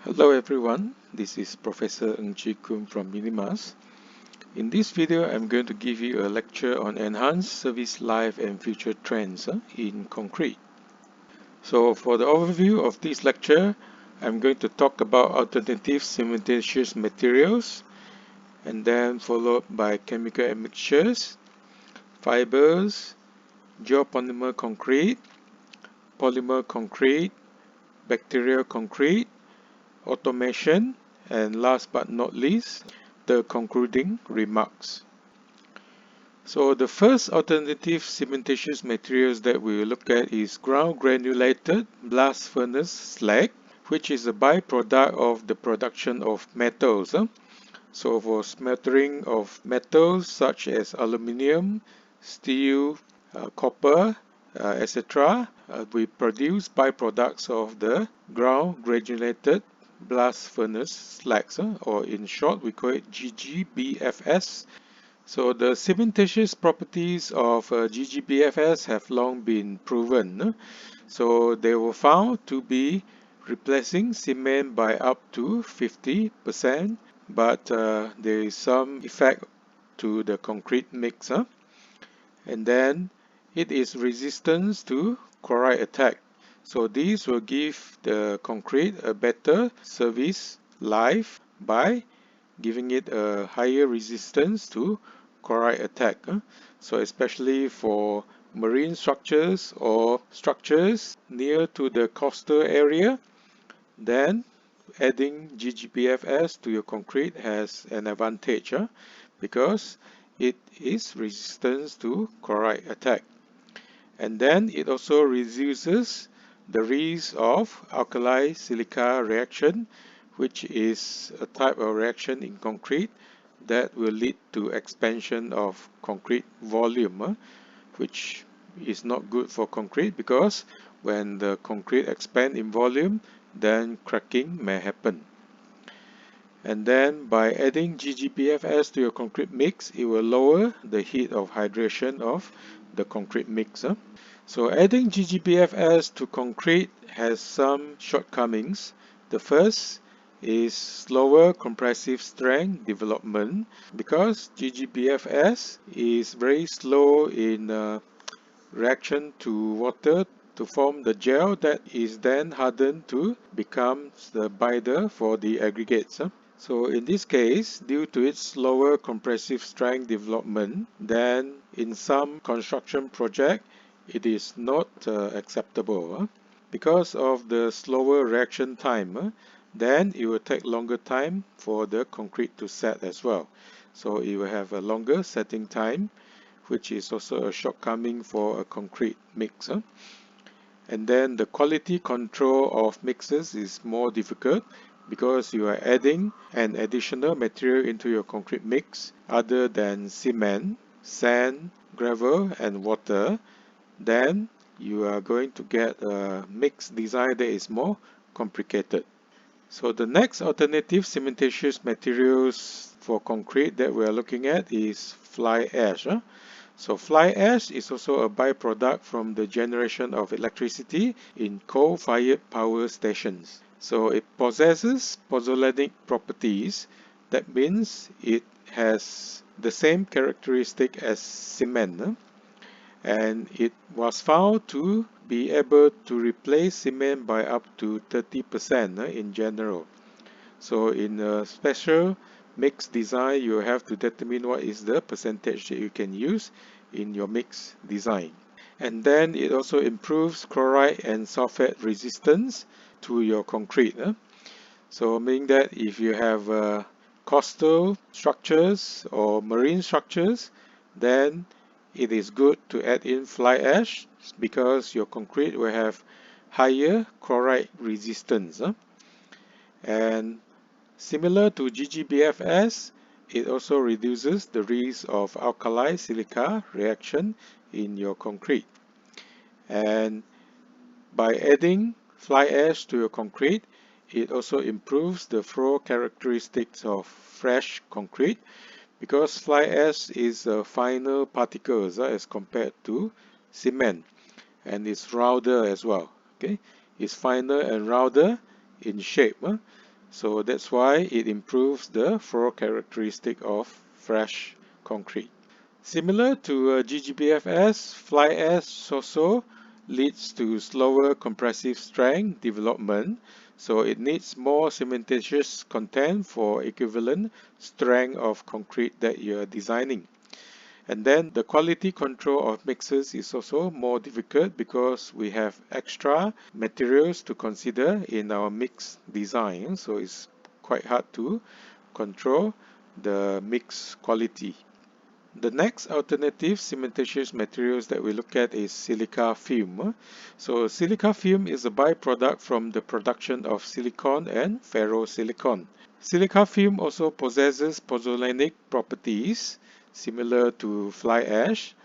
Hello everyone, this is Professor Ng Chee Koon from Minimas. In this video, I'm going to give you a lecture on enhanced service life and future trends in concrete. So for the overview of this lecture, I'm going to talk about alternative cementitious materials and then followed by chemical admixtures, fibers, geopolymer concrete, polymer concrete, bacterial concrete, automation, and last but not least, the concluding remarks. So the first alternative cementitious materials that we will look at is ground granulated blast furnace slag, which is a byproduct of the production of metals. So for smelting of metals such as aluminium, steel, copper, etc., we produce byproducts of the ground granulated blast furnace slags, or in short we call it GGBFS. So the cementitious properties of GGBFS have long been proven. So they were found to be replacing cement by up to 50%, but there is some effect to the concrete mix. And then it is resistance to chloride attack. So these will give the concrete a better service life by giving it a higher resistance to chloride attack. So especially for marine structures or structures near to the coastal area, then adding GGBFS to your concrete has an advantage because it is resistant to chloride attack. And then it also reduces the risk of alkali silica reaction, which is a type of reaction in concrete that will lead to expansion of concrete volume, which is not good for concrete because when the concrete expands in volume, then cracking may happen. And then by adding GGBFS to your concrete mix, it will lower the heat of hydration of the concrete mix. So adding GGBFS to concrete has some shortcomings. The first is slower compressive strength development because GGBFS is very slow in reaction to water to form the gel that is then hardened to become the binder for the aggregates. So in this case, due to its slower compressive strength development, then in some construction project, it is not acceptable. Because of the slower reaction time, then it will take longer time for the concrete to set as well. So it will have a longer setting time, which is also a shortcoming for a concrete mix. And then the quality control of mixes is more difficult because you are adding an additional material into your concrete mix other than cement, sand, gravel, and water. Then you are going to get a mix design that is more complicated. So the next alternative cementitious materials for concrete that we are looking at is fly ash. So fly ash is also a byproduct from the generation of electricity in coal-fired power stations. So it possesses pozzolanic properties. That means it has the same characteristic as cement. And it was found to be able to replace cement by up to 30% in general. So in a special mix design, you have to determine what is the percentage that you can use in your mix design. And then it also improves chloride and sulfate resistance to your concrete. So meaning that if you have coastal structures or marine structures, then it is good to add in fly ash because your concrete will have higher chloride resistance. And similar to GGBFS, it also reduces the risk of alkali silica reaction in your concrete. And by adding fly ash to your concrete, it also improves the flow characteristics of fresh concrete because fly ash is a finer particles as compared to cement, and it's rounder as well. Okay, it's finer and rounder in shape. So that's why it improves the flow characteristic of fresh concrete. Similar to GGBFS, fly ash also leads to slower compressive strength development, so it needs more cementitious content for equivalent strength of concrete that you're designing. And then the quality control of mixes is also more difficult because we have extra materials to consider in our mix design, so it's quite hard to control the mix quality. The next alternative cementitious materials that we look at is silica fume. So silica fume is a byproduct from the production of silicon and ferrosilicon. Silica fume also possesses pozzolanic properties similar to fly ash,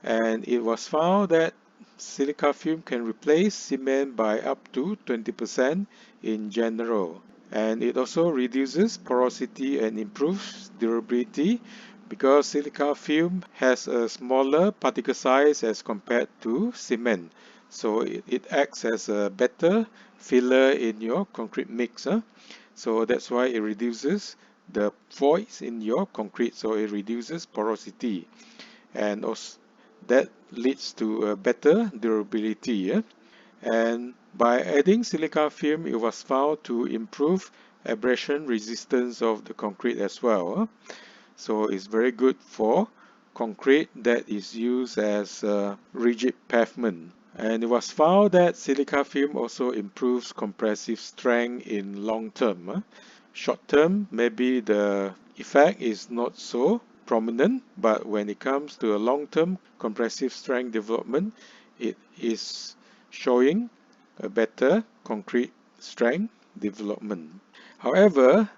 and it was found that silica fume can replace cement by up to 20% in general. And it also reduces porosity and improves durability because silica fume has a smaller particle size as compared to cement. So it acts as a better filler in your concrete mix. So that's why it reduces the voids in your concrete, so it reduces porosity, and also that leads to a better durability. And by adding silica film, it was found to improve abrasion resistance of the concrete as well. So it's very good for concrete that is used as rigid pavement. And it was found that silica film also improves compressive strength in long term. Short term, maybe the effect is not so prominent, but when it comes to a long term compressive strength development, it is showing a better concrete strength development. However,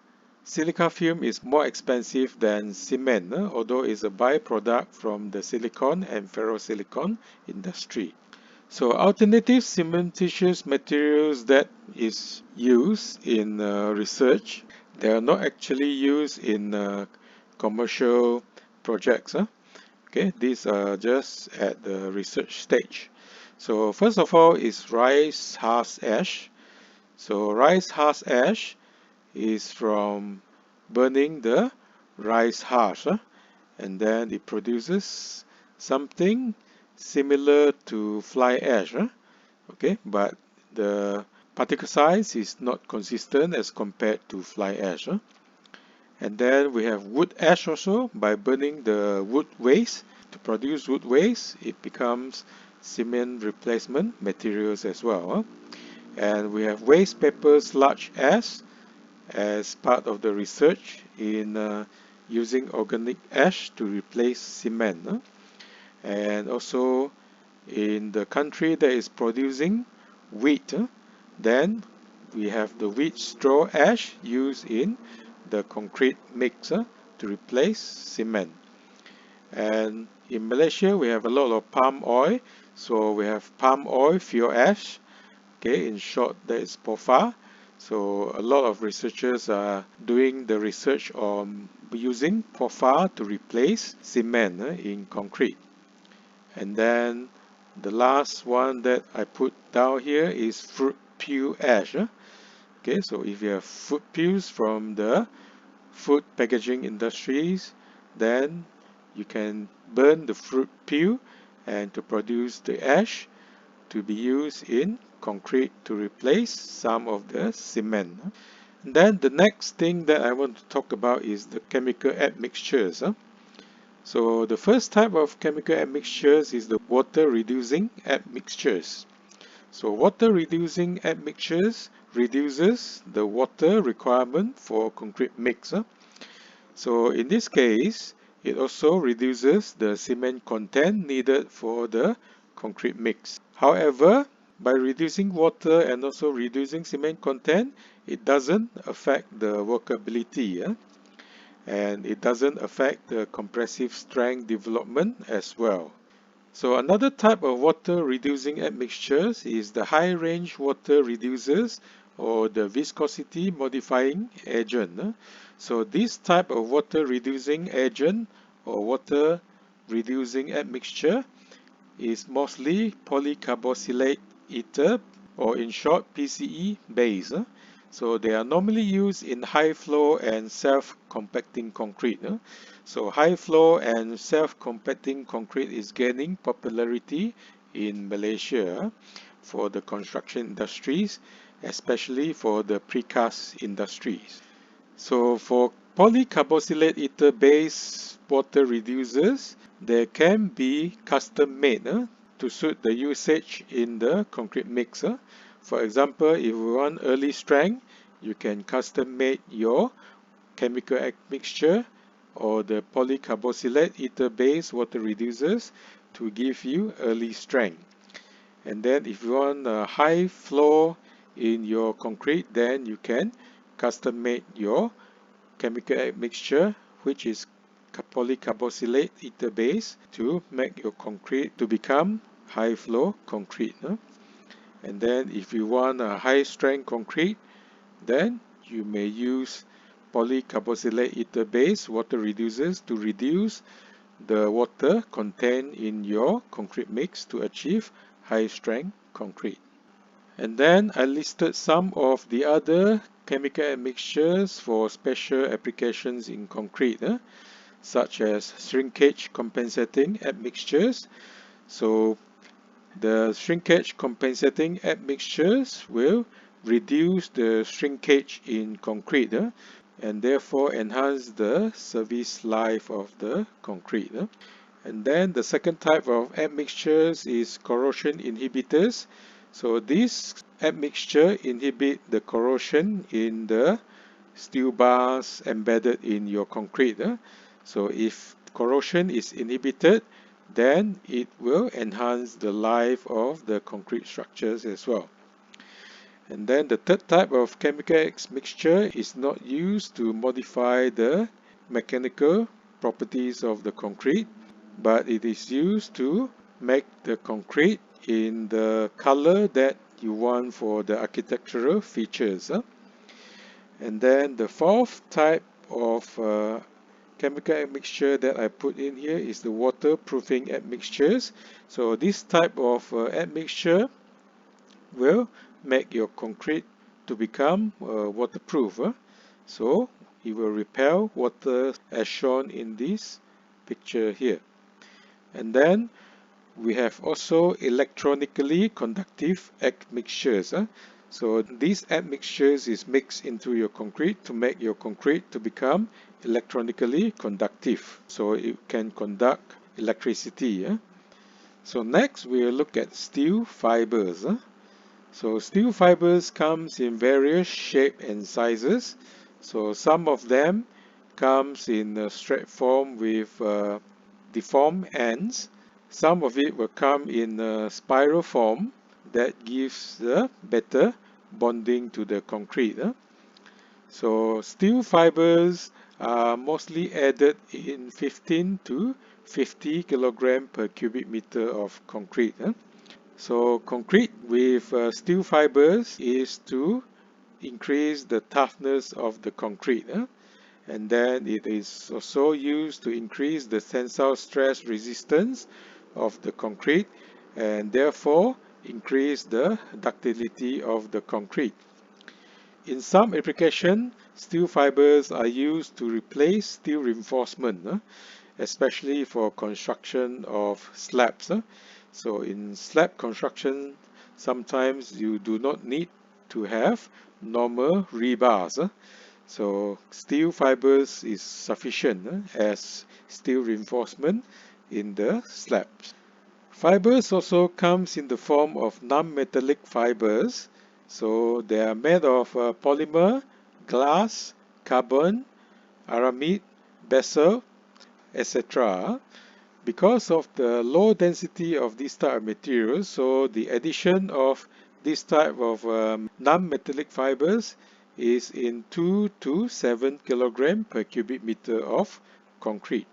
silica fume is more expensive than cement, although it's a byproduct from the silicon and ferrosilicon industry. So alternative cementitious materials that is used in research, they are not actually used in commercial projects. Okay, these are just at the research stage. So first of all is rice husk ash. So rice husk ash is from burning the rice husk, and then it produces something similar to fly ash. Okay, but the particle size is not consistent as compared to fly ash. And then we have wood ash also. By burning the wood waste to produce wood waste, it becomes cement replacement materials as well. And we have waste paper sludge ash as part of the research in using organic ash to replace cement. And also in the country that is producing wheat, then we have the wheat straw ash used in the concrete mix to replace cement. And in Malaysia, we have a lot of palm oil, so we have palm oil fuel ash. Okay, in short, that is POFA. So a lot of researchers are doing the research on using POFA to replace cement in concrete. And then the last one that I put down here is fruit peel ash. Okay, so if you have fruit peels from the food packaging industries, then you can burn the fruit peel and to produce the ash to be used in concrete to replace some of the cement. And then the next thing that I want to talk about is the chemical admixtures. So the first type of chemical admixtures is the water reducing admixtures. So water reducing admixtures reduces the water requirement for concrete mix. So in this case, it also reduces the cement content needed for the concrete mix. However, by reducing water and also reducing cement content, it doesn't affect the workability, and it doesn't affect the compressive strength development as well. So another type of water reducing admixtures is the high range water reducers or the viscosity modifying agent. So this type of water reducing agent or water reducing admixture is mostly polycarboxylate ether, or in short PCE base. So they are normally used in high flow and self-compacting concrete. So high flow and self-compacting concrete is gaining popularity in Malaysia for the construction industries, especially for the precast industries. So for polycarboxylate ether-based water reducers, they can be custom made to suit the usage in the concrete mix. For example, if you want early strength, you can custom make your chemical mixture or the polycarboxylate ether-based water reducers to give you early strength. And then if you want a high flow in your concrete, then you can custom make your chemical mixture, which is polycarboxylate ether base, to make your concrete to become high flow concrete. And then if you want a high strength concrete, then you may use polycarboxylate ether base water reducers to reduce the water contained in your concrete mix to achieve high strength concrete. And then I listed some of the other chemical mixtures for special applications in concrete, such as shrinkage compensating admixtures. So the shrinkage compensating admixtures will reduce the shrinkage in concrete and therefore enhance the service life of the concrete. And then the second type of admixtures is corrosion inhibitors. So this admixture inhibit the corrosion in the steel bars embedded in your concrete. So if corrosion is inhibited, then it will enhance the life of the concrete structures as well. And then the third type of chemical mixture is not used to modify the mechanical properties of the concrete, but it is used to make the concrete in the color that you want for the architectural features. And then the fourth type of chemical admixture that I put in here is the waterproofing admixtures. So this type of admixture will make your concrete to become waterproof. So it will repel water as shown in this picture here. And then we have also electronically conductive admixtures. So these admixtures is mixed into your concrete to make your concrete to become electronically conductive. So it can conduct electricity. So next we'll look at steel fibers. So steel fibers comes in various shape and sizes. So some of them comes in a straight form with deformed ends. Some of it will come in a spiral form that gives a better bonding to the concrete. So steel fibers are mostly added in 15 to 50 kilogram per cubic meter of concrete. So concrete with steel fibers is to increase the toughness of the concrete. And then it is also used to increase the tensile stress resistance of the concrete and therefore increase the ductility of the concrete. In some applications, steel fibers are used to replace steel reinforcement, especially for construction of slabs. So in slab construction, sometimes you do not need to have normal rebars. So steel fibers is sufficient as steel reinforcement in the slabs. Fibers also comes in the form of non-metallic fibers. So they are made of polymer, glass, carbon, aramid, basalt, etc. Because of the low density of this type of materials, so the addition of this type of non-metallic fibers is in 2 to 7 kilogram per cubic meter of concrete.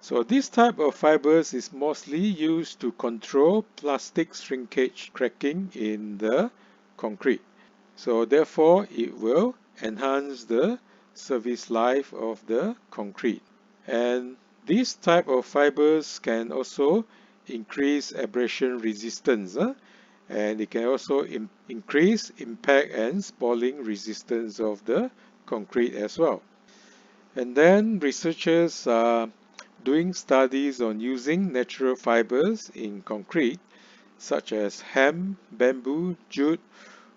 So this type of fibers is mostly used to control plastic shrinkage cracking in the concrete. So therefore it will enhance the service life of the concrete. And this type of fibers can also increase abrasion resistance and it can also increase impact and spalling resistance of the concrete as well. And then researchers are doing studies on using natural fibers in concrete such as hemp, bamboo, jute,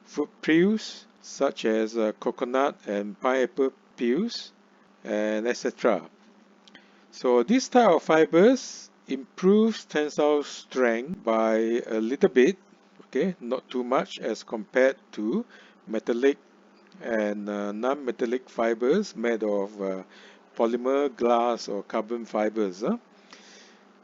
food peels such as coconut and pineapple peels, and etc. So this type of fibers improves tensile strength by a little bit, okay, not too much as compared to metallic and non-metallic fibers made of polymer, glass or carbon fibers.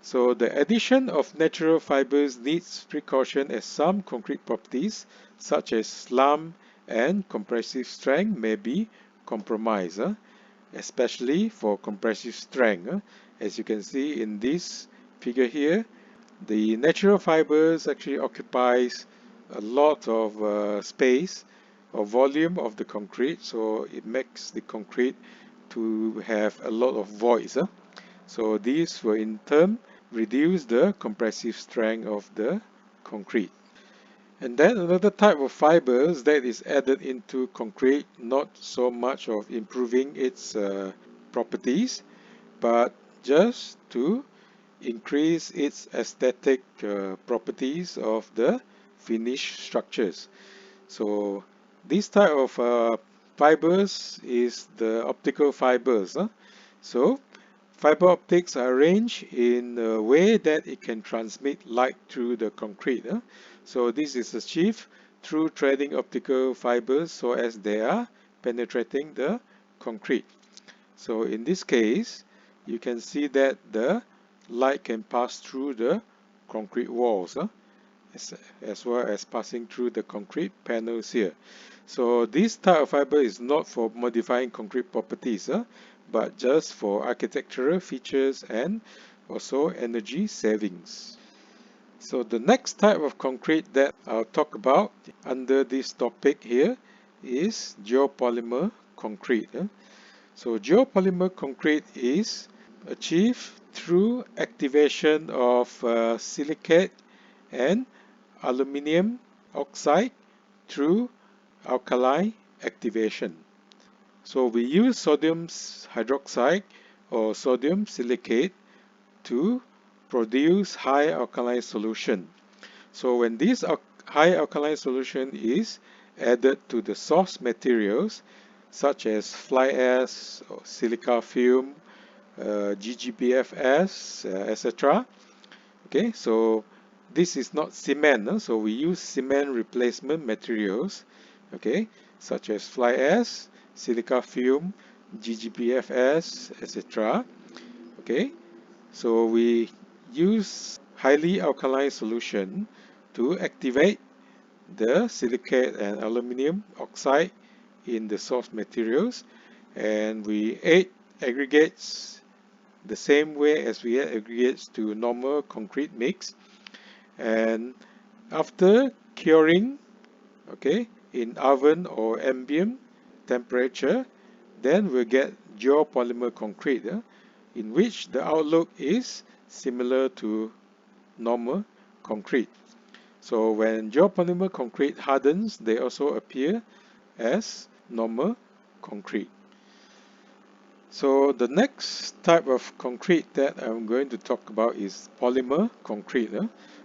So the addition of natural fibers needs precaution as some concrete properties such as slump and compressive strength may be compromised, especially for compressive strength. As you can see in this figure here, the natural fibers actually occupies a lot of space or volume of the concrete, so it makes the concrete to have a lot of voids. So these will in turn reduce the compressive strength of the concrete. And then another type of fibers that is added into concrete, not so much of improving its properties, but just to increase its aesthetic properties of the finished structures. So this type of fibers is the optical fibers. So fiber optics are arranged in a way that it can transmit light through the concrete. So this is achieved through threading optical fibers so as they are penetrating the concrete. So in this case, you can see that the light can pass through the concrete walls, as well as passing through the concrete panels here. So this type of fiber is not for modifying concrete properties, but just for architectural features and also energy savings. So the next type of concrete that I'll talk about under this topic here is geopolymer concrete. So geopolymer concrete is achieved through activation of silicate and aluminium oxide through alkali activation. So we use sodium hydroxide or sodium silicate to produce high alkaline solution. So when this high alkaline solution is added to the source materials such as fly ash, or silica fume, GGBFS, etc. Okay, so this is not cement, so we use cement replacement materials, okay, such as fly ash, silica fume, GGBFS, etc. Okay, so we use highly alkaline solution to activate the silicate and aluminum oxide in the source materials, and we add aggregates the same way as we add aggregates to normal concrete mix, and after curing, okay, in oven or ambient temperature, then we'll get geopolymer concrete, in which the outlook is similar to normal concrete. So when geopolymer concrete hardens, they also appear as normal concrete. So the next type of concrete that I'm going to talk about is polymer concrete.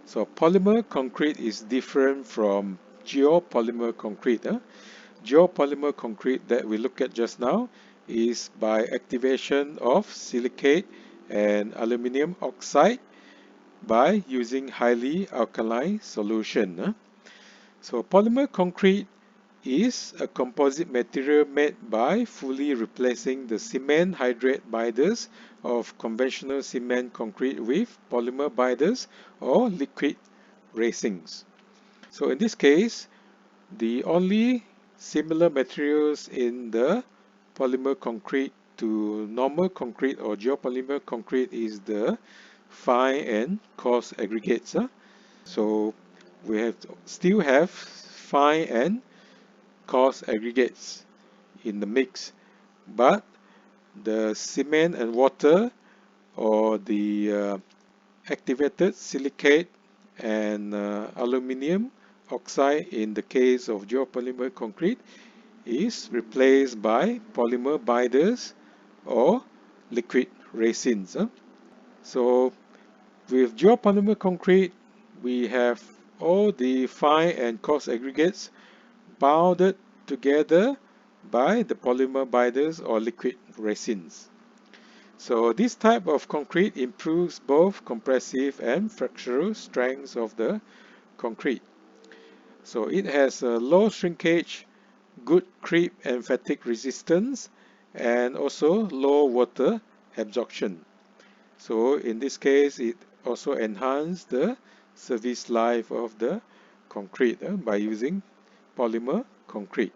So polymer concrete is different from geopolymer concrete. Geopolymer concrete that we looked at just now is by activation of silicate and aluminum oxide by using highly alkaline solution. So polymer concrete is a composite material made by fully replacing the cement hydrate binders of conventional cement concrete with polymer binders or liquid racings. So in this case, the only similar materials in the polymer concrete to normal concrete or geopolymer concrete is the fine and coarse aggregates. So we still have fine and coarse aggregates in the mix, but the cement and water or the activated silicate and aluminium oxide in the case of geopolymer concrete is replaced by polymer binders or liquid resins. So with geopolymer concrete, we have all the fine and coarse aggregates bounded together by the polymer binders or liquid resins. So this type of concrete improves both compressive and flexural strengths of the concrete. So it has a low shrinkage, good creep and fatigue resistance, and also low water absorption. So in this case, it also enhances the service life of the concrete by using polymer concrete.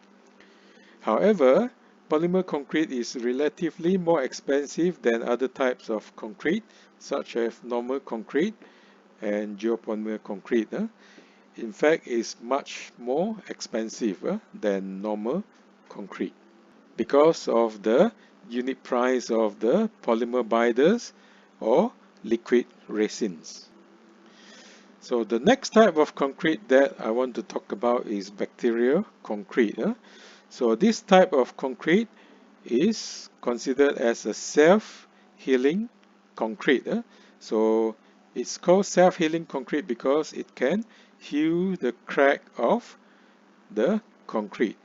However, polymer concrete is relatively more expensive than other types of concrete, such as normal concrete and geopolymer concrete. In fact, it's much more expensive than normal concrete because of the unit price of the polymer binders or liquid resins. So the next type of concrete that I want to talk about is bacterial concrete. So this type of concrete is considered as a self-healing concrete. So it's called self-healing concrete because it can heal the crack of the concrete.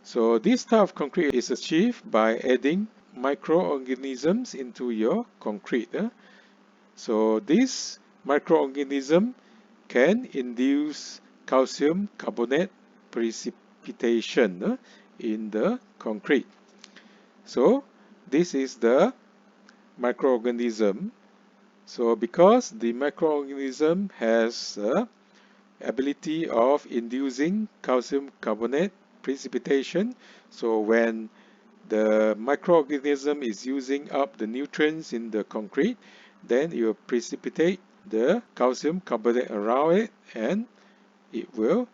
So this type of concrete is achieved by adding microorganisms into your concrete. So this microorganism can induce calcium carbonate precipitation in the concrete. So this is the microorganism. So because the microorganism has the ability of inducing calcium carbonate precipitation, so when the microorganism is using up the nutrients in the concrete, then it will precipitate the calcium carbonate around it, and it will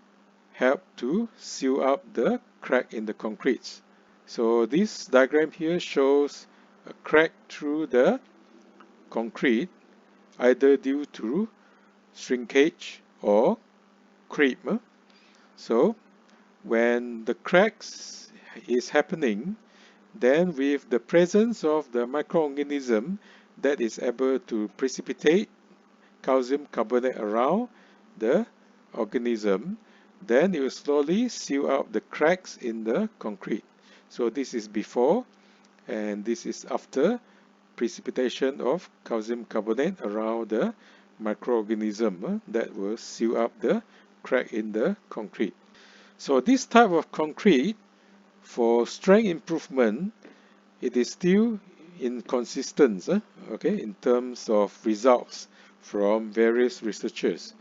help to seal up the crack in the concrete. So this diagram here shows a crack through the concrete either due to shrinkage or creep. So when the cracks is happening, then with the presence of the microorganism that is able to precipitate calcium carbonate around the organism, then it will slowly seal out the cracks in the concrete. So this is before and this is after precipitation of calcium carbonate around the microorganism that will seal up the crack in the concrete. So this type of concrete, for strength improvement, it is still inconsistent, in terms of results from various researchers.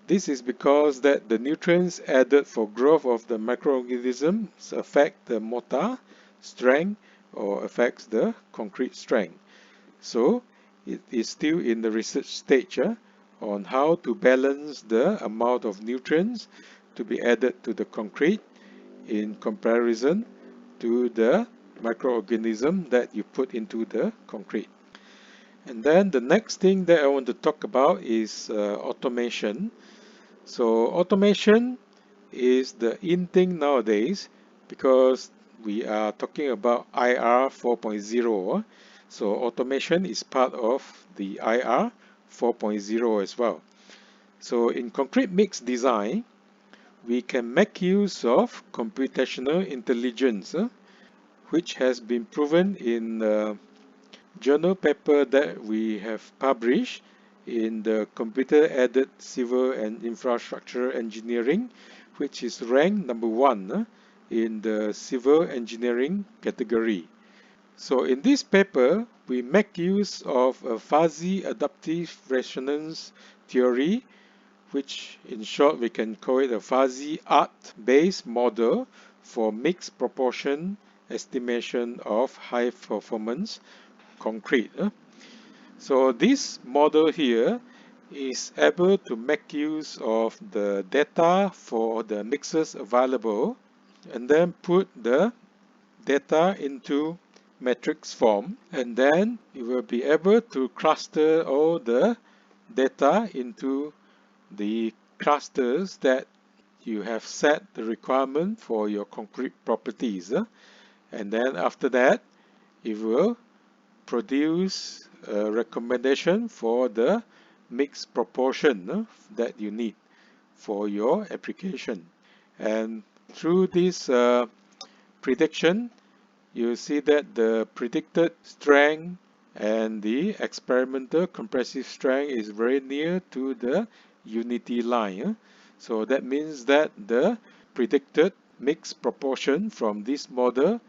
This is because that the nutrients added for growth of the microorganisms affect the mortar strength or affects the concrete strength. So it is still in the research stage on how to balance the amount of nutrients to be added to the concrete in comparison to the microorganism that you put into the concrete. And then the next thing that I want to talk about is automation. So automation is the in thing nowadays because we are talking about IR 4.0. So automation is part of the IR 4.0 as well. So in concrete mix design, we can make use of computational intelligence, which has been proven in a journal paper that we have published in the Computer-Aided Civil and Infrastructure Engineering, which is ranked number 1 in the civil engineering category. So in this paper, we make use of a fuzzy adaptive resonance theory, which in short we can call it a fuzzy ART-based model for mixed proportion estimation of high performance concrete. So this model here is able to make use of the data for the mixes available and then put the data into matrix form, and then you will be able to cluster all the data into the clusters that you have set the requirement for your concrete properties, and then after that it will produce a recommendation for the mixed proportion that you need for your application. And through this prediction, you see that the predicted strength and the experimental compressive strength is very near to the unity line. So that means that the predicted mixed proportion from this model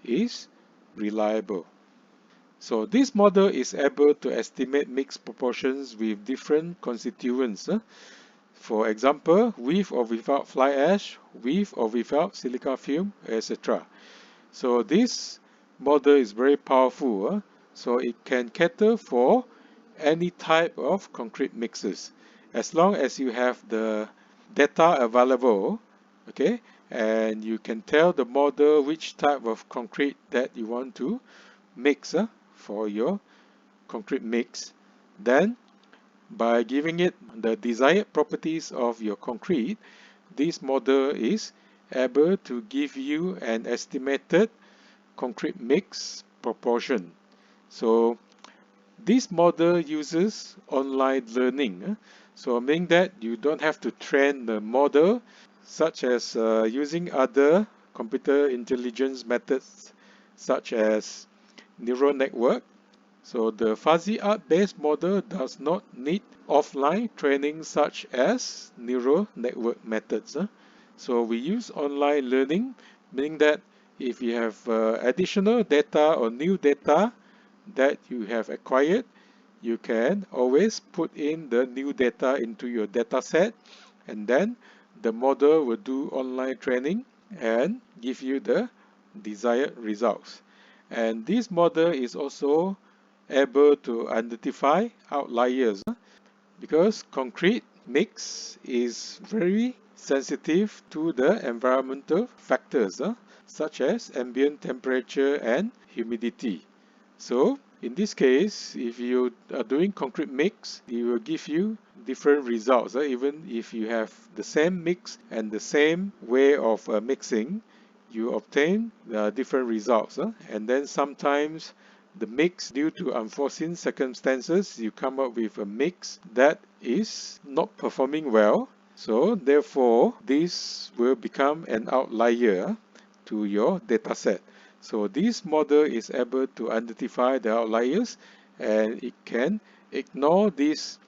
is reliable. So this model is able to estimate mixed proportions with different constituents. For example, with or without fly ash, with or without silica film, etc. So this model is very powerful, so it can cater for any type of concrete mixes as long as you have the data available, okay, and you can tell the model which type of concrete that you want to mix for your concrete mix. Then by giving it the desired properties of your concrete, this model is able to give you an estimated concrete mix proportion. So this model uses online learning. So meaning that you don't have to train the model such as using other computer intelligence methods such as neural network. So the fuzzy art based model does not need offline training such as neural network methods. So we use online learning, meaning that if you have additional data or new data that you have acquired, you can always put in the new data into your data set, and then the model will do online training and give you the desired results. And this model is also able to identify outliers because concrete mix is very sensitive to the environmental factors such as ambient temperature and humidity. So in this case, if you are doing concrete mix, it will give you different results. Even if you have the same mix and the same way of mixing, you obtain different results. And then sometimes the mix, due to unforeseen circumstances, you come up with a mix that is not performing well. So therefore, this will become an outlier to your data set. So this model is able to identify the outliers, and it can ignore these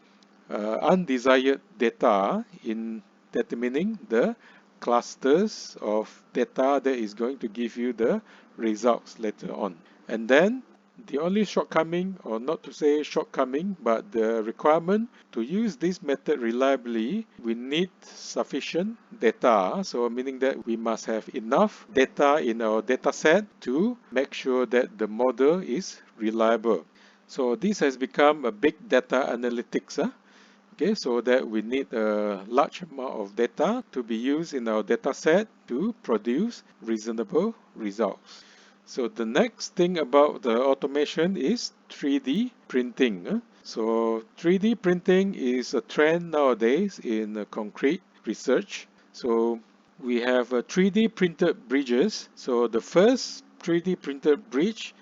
undesired data in determining the clusters of data that is going to give you the results later on. And then the only shortcoming, or not to say shortcoming, but the requirement to use this method reliably, we need sufficient data. So meaning that we must have enough data in our data set to make sure that the model is reliable. So this has become a big data analytics. Okay, so that we need a large amount of data to be used in our data set to produce reasonable results. So the next thing about the automation is 3D printing. So 3D printing is a trend nowadays in concrete research. So we have 3D printed bridges. So the first 3D printed bridge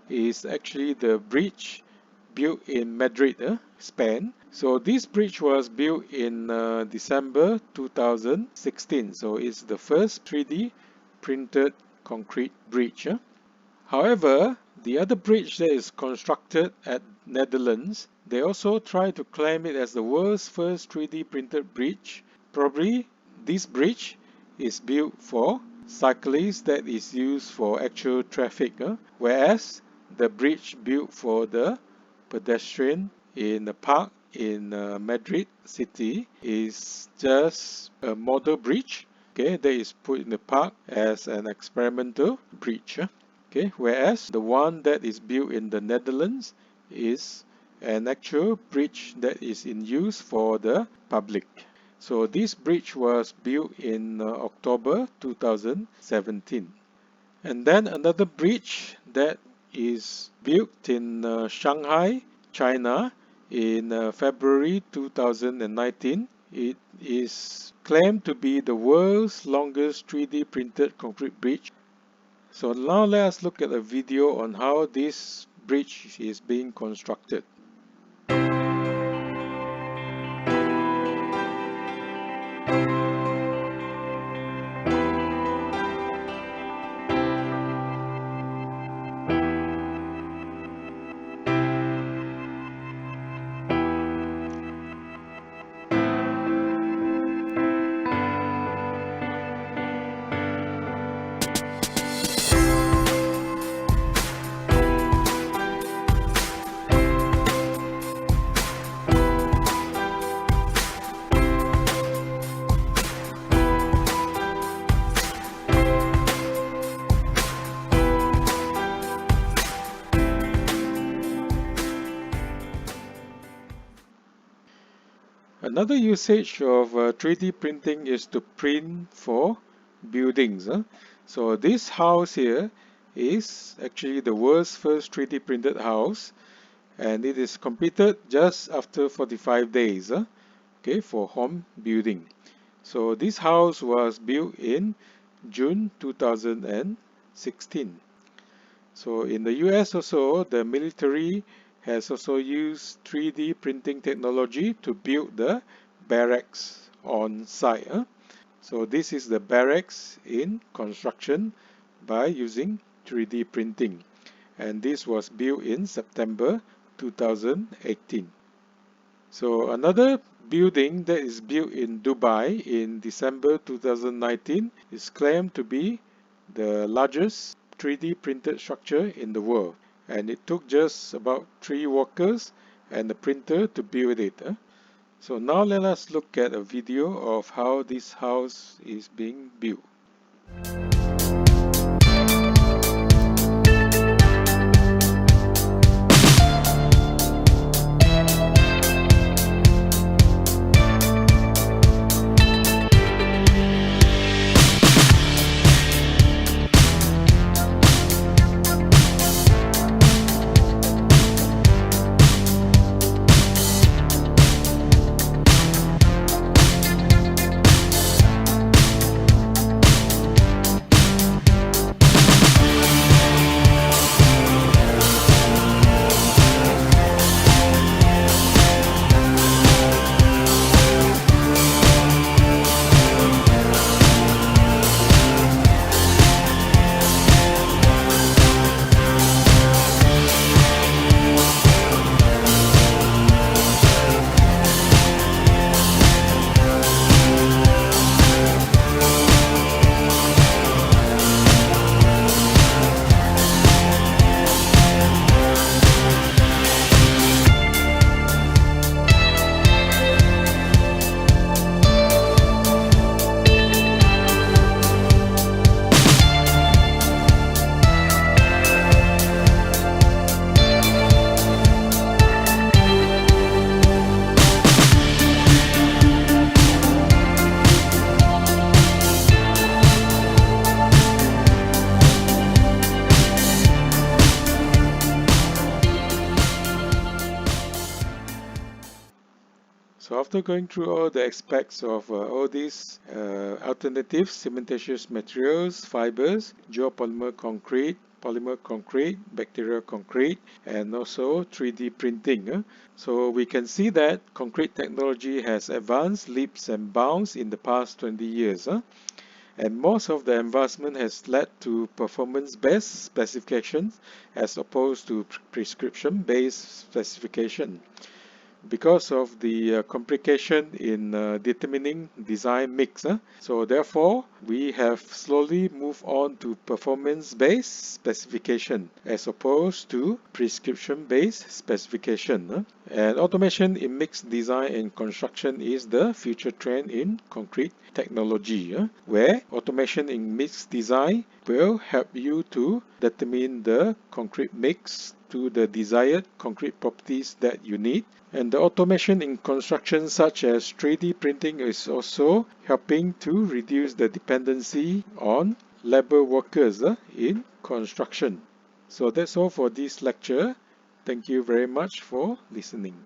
is actually the bridge built in Madrid, Spain. So this bridge was built in December 2016. So it's the first 3D printed concrete bridge. However, the other bridge that is constructed at Netherlands, they also try to claim it as the world's first 3D printed bridge. Probably this bridge is built for cyclists that is used for actual traffic, whereas the bridge built for the pedestrian in the park in Madrid city is just a model bridge, okay, that is put in the park as an experimental bridge. Okay, whereas the one that is built in the Netherlands is an actual bridge that is in use for the public. So this bridge was built in October 2017. And then another bridge that is built in Shanghai, China in February 2019 It is claimed to be the world's longest 3D printed concrete bridge. So now let us look at a video on how this bridge is being constructed. Another usage of 3D printing is to print for buildings. So this house here is actually the world's first 3D printed house, and it is completed just after 45 days okay, for home building. So this house was built in June 2016. So in the US also, the military has also used 3D printing technology to build the barracks on site. So this is the barracks in construction by using 3D printing, and this was built in September 2018. So another building that is built in Dubai in December 2019 is claimed to be the largest 3D printed structure in the world, and it took just about 3 workers and a printer to build it. So now let us look at a video of how this house is being built. So after going through all the aspects of all these alternative cementitious materials, fibers, geopolymer concrete, polymer concrete, bacterial concrete, and also 3D printing. So we can see that concrete technology has advanced leaps and bounds in the past 20 years. And most of the advancement has led to performance-based specifications as opposed to prescription-based specification. Because of the complication in determining design mix. So therefore, we have slowly moved on to performance-based specification as opposed to prescription-based specification. And automation in mixed design and construction is the future trend in concrete technology, where automation in mixed design will help you to determine the concrete mix to the desired concrete properties that you need. And the automation in construction such as 3D printing is also helping to reduce the dependency on labor workers in construction. So that's all for this lecture. Thank you very much for listening.